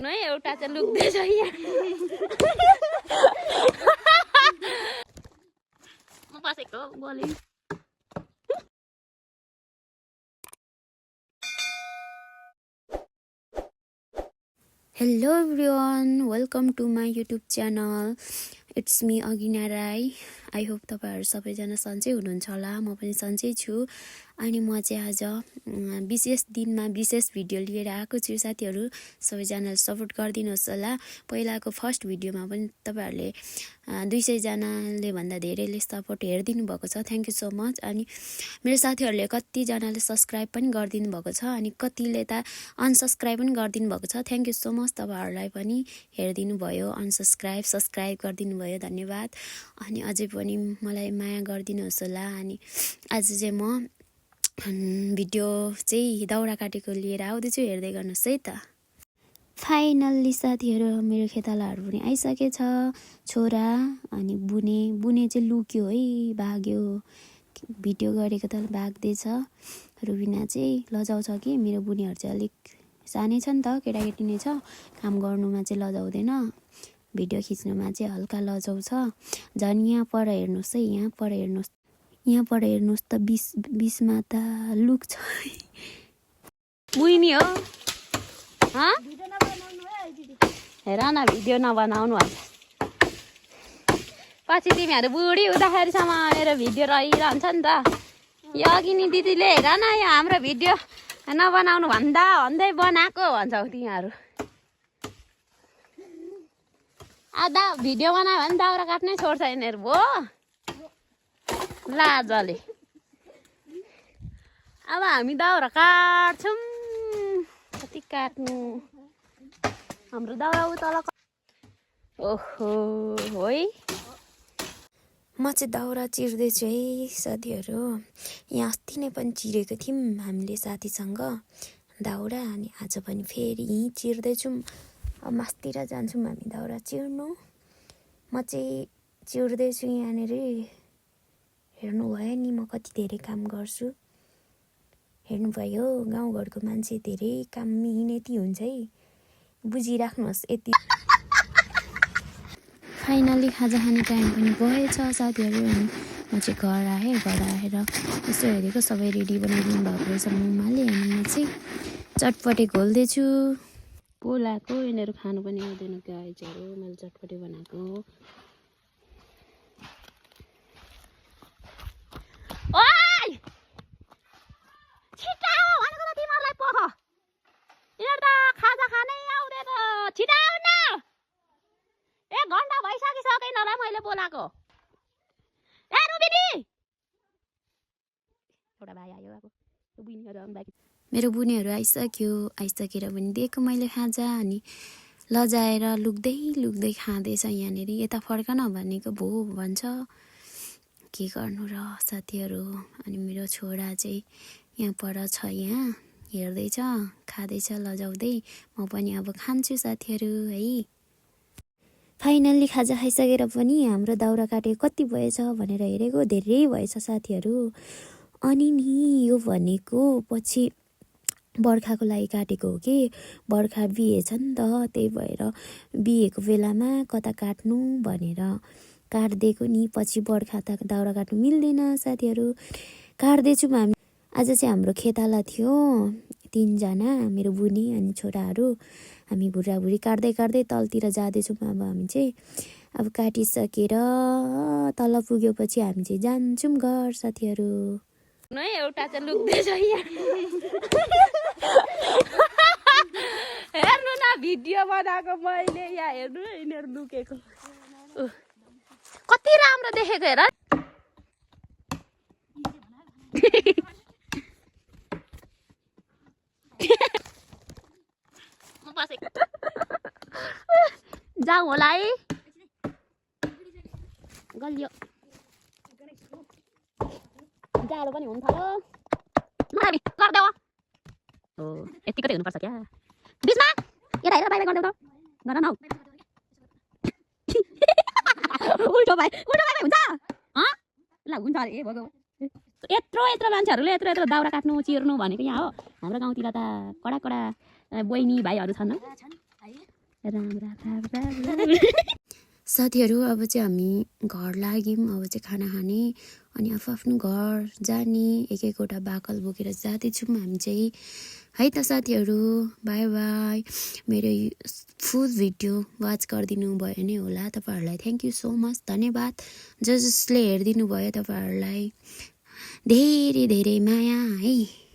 नै एउटा चाहिँ लुक्दैछ यहाँ म बसेको बोले Hello everyone, welcome to my YouTube channel. It's me Agina Rai. I hope तपाईहरु सबैजना सन्चै हुनुहुन्छ होला। म पनि सन्चै छु। अनि म चाहिँ आज विशेष दिनमा विशेष भिडियो लिएर आएको छु साथीहरु। सबैजनाले सपोर्ट गरिदिनुहोस् होला। पहिलाको फर्स्ट भिडियोमा पनि तपाईहरुले 200 जनाले भन्दा धेरैले सपोर्ट हेर्दिनु भएको छ। Thank you so much. अनि मेरो साथीहरुले कति जनाले सब्स्क्राइब पनि गरिदिनु भएको छ अनि कतिले त अनसब्स्क्राइब पनि गरिदिनु भएको छ। थ्यांक यू सो मच तपाईहरुलाई पनि हेर्दिनु भयो, अनसब्स्क्राइब, सब्स्क्राइब गरिदिनु भयो। धन्यवाद। अनि अझै पनि मलाई माया गरिदिनुहोस् होला। अनि आज चाहिँ म भिडियो चाहिँ दाउरा काटेको लिएर आउँदैछु, हेर्दै गर्नुस् है त। फाइनल्ली साथीहरु मेरो खेतालाहरु पनि आइसकेछ। छोरा अनि बुने चाहिँ लुक्यो है, भाग्यो। भिडियो गरेको त भाग्दैछ। रुबिना चाहिँ लजाउँछ कि मेरो बुनेहरु चाहिँ अलिक सानै छ नि त, केटाकेटी नै छ। काम गर्नुमा चाहिँ लजाउँदैन, भिडियो खिच्नुमा चाहिँ हल्का लजाउँछ। झन् यहाँ पर हेर्नुस् है, यहाँ पर हेर्नुस् त 20 मा त लुक छ। मुइनी हो हेर न, भिडियो नबनाउनु भन्छ। पछि तिमीहरू बुढी हुँदाखेरिसम्म मेरो भिडियो रहिरहन्छ नि त। यो अघि नि दिदीले हेर न, यो हाम्रो भिडियो नबनाउनु भन्दै बनाएको भन्छौ तिमीहरू। आधा भिडियो बनायो भने दाउरा काट्नै छोड्छ यिनीहरू भो लाजले। अब हामी दाउरा काट्छौँ, कति काट्नु। हाम्रो दाउरा उतल ओहो है। म चाहिँ दाउरा चिर्दैछु है साथीहरु। यहाँ अस्ति नै पनि चिरेको थियौं हामीले साथीसँग दाउरा, अनि आज पनि फेरि यही चिर्दैछौँ। अब मास्तिर जान्छौँ हामी दाउरा चिर्नु। म चाहिँ चिर्दैछु यहाँनिर। हेर्नु भयो नि म कति धेरै काम गर्छु। हेर्नु भयो, गाउँघरको मान्छे धेरै काम मिहिनेती हुन्छ है, बुझिराख्नुहोस् यति। फाइनली खाजा खाने टाइम पनि भएछ साथीहरु। अनि म चाहिँ घर आएर यसो हेरेको सबै रेडी बनाइदिनु भएको रहेछ मम्माले। अनि म चाहिँ चटपटे घोल्दैछु। बोलाएको यिनीहरू खानु पनि आउँदैन गाइजहरू, मैले चटपटे बनाएको। ओइ छिटाओ भनेको त तिमीहरूलाई पख। यिनीहरू त खाजा खानै आउँदैन, छिटाओ न। 1 घण्टा भइसकिसकेन र मैले बोलाएको। ए रुबिनी, एउटा भाइ आयो। अब बुइनीहरू आउनु बाँकी। मेरो बुनेहरु आइसकेर पनि दिएको मैले खाजा। अनि लजाएर लुक्दै खाँदैछ यहाँनिर। यता फर्कन भनेको भो भन्छ, के गर्नु र साथीहरु। अनि मेरो छोरा चाहिँ यहाँ पर छ, यहाँ हेर्दैछ, खाँदैछ लजाउँदै। म पनि अब खान्छु साथीहरु है। फाइनल्ली खाजा खाइसकेर पनि हाम्रो दाउरा काटेको कति भएछ भनेर हेरेको, धेरै भएछ साथीहरु। अनि नि यो भनेको पछि बर्खाको लागि काटेको हो कि, बर्खा बिहेछ नि त, त्यही भएर बिहेको बेलामा कता काट्नु भनेर काट्दिएको नि। पछि बर्खा त दाउरा काट्नु मिल्दैन साथीहरु। काट्दैछौँ हामी। आज चाहिँ हाम्रो खेताला थियो 3 जना, मेरो बुनी अनि छोराहरू। हामी बुढाबुढी काट्दै तलतिर जाँदैछौँ। अब हामी चाहिँ अब काटिसकेर तल पुगेपछि हामी चाहिँ जान्छौँ घर साथीहरु। नै एउटा चाहिँ लुक्दैछ यहाँ हेर्नु न, भिडियो बनाएको मैले। यहाँ हेर्नु यिनीहरू लुकेको कति राम्रो देखेको हेर। म बसेको जाउँ होला है, गलियो जाडो पनि हुनु थाल्यो। मलाई गर्देऊ हो, यतिको चाहिँ हुनुपर्छ क्या। बिचमा यता हेर, बाई गर्देऊ त, गर न हौ। उल्टो भाइ हुन्छ ल, हुन्छ अरे। ए भगवान्, यत्रो मान्छेहरूले यत्रो दाउरा काट्नु चिर्नु भनेको यहाँ हो। हाम्रो गाउँतिर त कडा बहिनी भाइहरू छन्। राम राम राम राम राम। साथीहरू अब चाहिँ हामी घर लाग्यौँ। अब चाहिँ खाना खाने अनि आफ्नो घर जाने एक एकवटा बाकल बोकेर जाँदैछौँ हामी चाहिँ। है त साथीहरू, बाई बाई। मेरो फुल भिडियो वाच गरिदिनु भयो नै होला तपाईँहरूलाई। थ्याङ्क यू सो मच, धन्यवाद। जसले हेरिदिनु भयो तपाईँहरूलाई धेरै धेरै माया है।